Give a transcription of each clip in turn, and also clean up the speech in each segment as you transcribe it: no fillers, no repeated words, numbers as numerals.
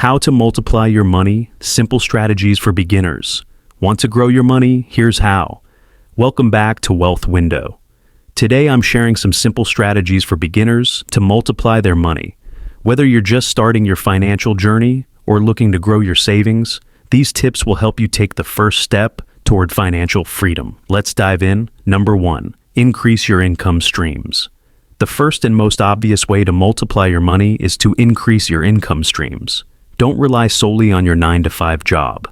How to multiply your money, simple strategies for beginners. Want to grow your money? Here's how. Welcome back to Wealth Window. Today I'm sharing some simple strategies for beginners to multiply their money. Whether you're just starting your financial journey or looking to grow your savings, these tips will help you take the first step toward financial freedom. Let's dive in. Number 1, increase your income streams. The first and most obvious way to multiply your money is to increase your income streams. Don't rely solely on your 9-to-5 job.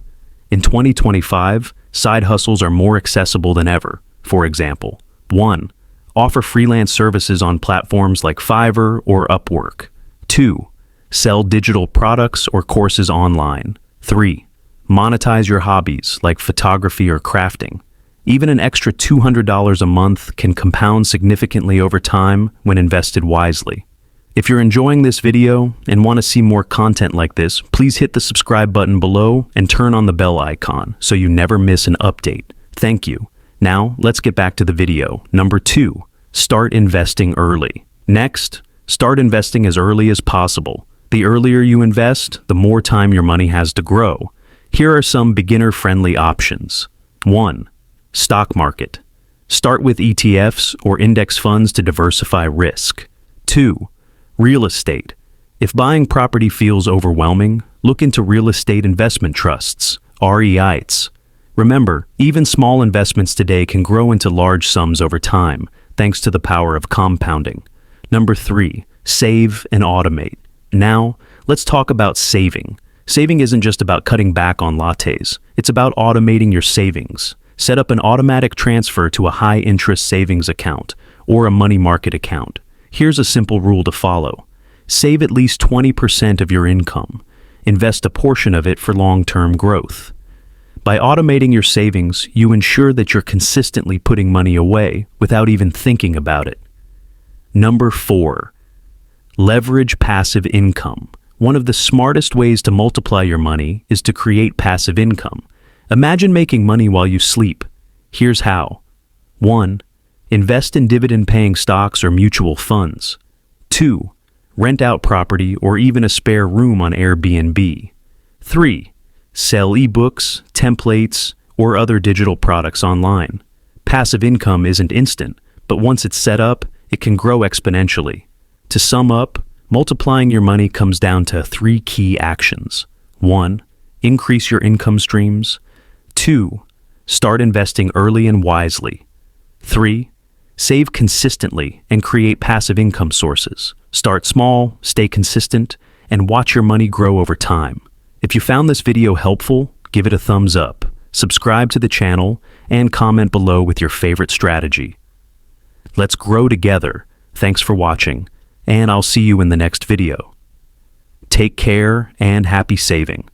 In 2025, side hustles are more accessible than ever. For example, 1. Offer freelance services on platforms like Fiverr or Upwork. 2. Sell digital products or courses online. 3. Monetize your hobbies like photography or crafting. Even an extra $200 a month can compound significantly over time when invested wisely. If you're enjoying this video and want to see more content like this, please hit the subscribe button below and turn on the bell icon so you never miss an update. Thank you. Now, let's get back to the video. Number 2, start investing early. Next, start investing as early as possible. The earlier you invest, the more time your money has to grow. Here are some beginner-friendly options. 1. Stock market. Start with ETFs or index funds to diversify risk. 2. Real estate. If buying property feels overwhelming, look into real estate investment trusts, REITs. Remember, even small investments today can grow into large sums over time, thanks to the power of compounding. Number 3, save and automate. Now, let's talk about saving. Saving isn't just about cutting back on lattes. It's about automating your savings. Set up an automatic transfer to a high-interest savings account or a money market account. Here's a simple rule to follow. Save at least 20% of your income. Invest a portion of it for long-term growth. By automating your savings, you ensure that you're consistently putting money away without even thinking about it. Number 4, leverage passive income. One of the smartest ways to multiply your money is to create passive income. Imagine making money while you sleep. Here's how. 1. Invest in dividend-paying stocks or mutual funds. 2. Rent out property or even a spare room on Airbnb. 3. Sell ebooks, templates, or other digital products online. Passive income isn't instant, but once it's set up, it can grow exponentially. To sum up, multiplying your money comes down to 3 key actions. 1. Increase your income streams. 2. Start investing early and wisely. 3. Save consistently and create passive income sources. Start small, stay consistent, and watch your money grow over time. If you found this video helpful, give it a thumbs up, subscribe to the channel, and comment below with your favorite strategy. Let's grow together. Thanks for watching, and I'll see you in the next video. Take care and happy saving.